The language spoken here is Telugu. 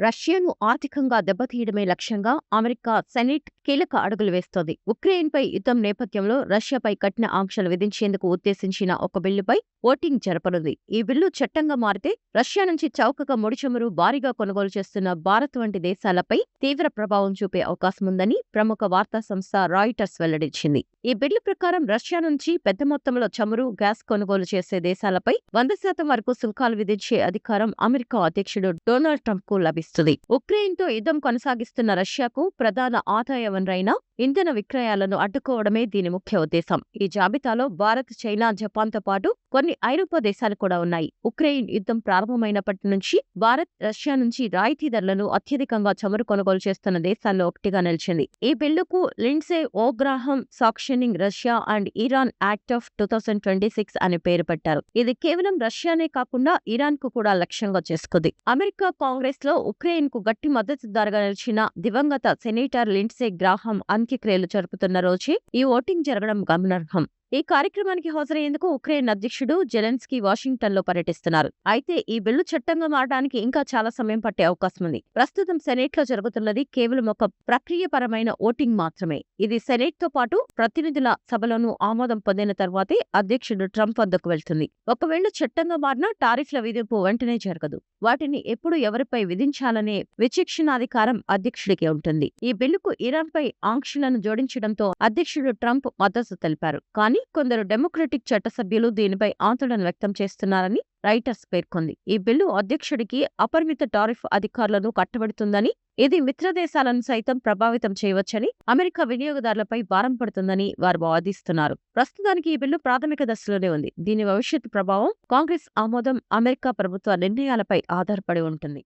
రష్యాను ఆర్థికంగా దెబ్బతీయడమే లక్ష్యంగా అమెరికా సెనెట్ కీలక అడుగులు వేస్తోంది. ఉక్రెయిన్పై యుద్ధం నేపథ్యంలో రష్యాపై కఠిన ఆంక్షలు విధించేందుకు ఉద్దేశించిన ఒక బిల్లుపై ఓటింగ్ జరపనుంది. ఈ బిల్లు చట్టంగా మారితే రష్యా నుంచి చౌకగా ముడి చమురు భారీగా కొనుగోలు చేస్తున్న భారత్ వంటి దేశాలపై తీవ్ర ప్రభావం చూపే అవకాశముందని ప్రముఖ వార్తా సంస్థ రాయిటర్స్ వెల్లడించింది. ఈ బిల్లు ప్రకారం రష్యా నుంచి పెద్ద మొత్తంలో చమురు, గ్యాస్ కొనుగోలు చేసే దేశాలపై 100% వరకు సుంకాలు విధించే అధికారం అమెరికా అధ్యక్షుడు డొనాల్డ్ ట్రంప్ కు లభిస్తుంది. ఉక్రెయిన్తో యుద్ధం కొనసాగిస్తున్న రష్యాకు ప్రధాన ఆదాయ వనరైన ఇంధన విక్రయాలను అడ్డుకోవడమే దీని ముఖ్య ఉద్దేశం. ఈ జాబితాలో భారత్, చైనా, జపాన్తో పాటు కొన్ని ఐరోపా దేశాలు కూడా ఉన్నాయి. ఉక్రెయిన్ యుద్ధం ప్రారంభమైనప్పటి నుంచి భారత్ రష్యా నుంచి రాయితీ ధరలను అత్యధికంగా చమురు కొనుగోలు చేస్తున్న దేశాల్లో ఒకటిగా నిలిచింది. ఈ బిల్లుకు Lindsey Graham sanctioning Russia and Iran act of 2026 అని పేరు పెట్టారు. ఇది కేవలం రష్యానే కాకుండా ఇరాన్ కు కూడా లక్ష్యంగా చేసుకుంది. అమెరికా కాంగ్రెస్ లో ఉక్రెయిన్ కు గట్టి మద్దతుదారుగా నిలిచిన దివంగత సెనేటర్ లిండ్సే గ్రాహం అంత్యక్రియలు జరుపుతున్న రోజే ఈ ఓటింగ్ జరగడం గమనార్హం. ఈ కార్యక్రమానికి హాజరయ్యేందుకు ఉక్రెయిన్ అధ్యక్షుడు జెలెన్స్కీ వాషింగ్టన్ లో పర్యటిస్తున్నారు. అయితే ఈ బిల్లు చట్టంగా మారడానికి ఇంకా చాలా సమయం పట్టే అవకాశం ఉంది. ప్రస్తుతం సెనేట్ లో జరుగుతున్నది కేవలం ఒక ప్రక్రియపరమైన ఓటింగ్ మాత్రమే. ఇది సెనేట్ తో పాటు ప్రతినిధుల సభలోనూ ఆమోదం పొందిన తర్వాతే అధ్యక్షుడు ట్రంప్ వద్దకు వెళ్తుంది. ఒకవేళ చట్టంగా మారినా టారిఫ్ల విధింపు వెంటనే జరగదు. వాటిని ఎప్పుడు ఎవరిపై విధించాలనే విచక్షణాధికారం అధ్యక్షుడికి ఉంటుంది. ఈ బిల్లుకు ఇరాన్పై ఆంక్షలను జోడించడంతో అధ్యక్షుడు ట్రంప్ మద్దతు తెలిపారు. కానీ కొందరు డెమోక్రటిక్ చట్టసభ్యులు దీనిపై ఆందోళన వ్యక్తం చేస్తున్నారని రైటర్స్ పేర్కొంది. ఈ బిల్లు అధ్యక్షుడికి అపరిమిత టారిఫ్ అధికారులను కట్టబెడుతుందని, ఇది మిత్రదేశాలను సైతం ప్రభావితం చేయవచ్చని, అమెరికా వినియోగదారులపై భారం పడుతుందని వారు వాదిస్తున్నారు. ప్రస్తుతానికి ఈ బిల్లు ప్రాథమిక దశలోనే ఉంది. దీని భవిష్యత్తు ప్రభావం కాంగ్రెస్ ఆమోదం, అమెరికా ప్రభుత్వ నిర్ణయాలపై ఆధారపడి ఉంటుంది.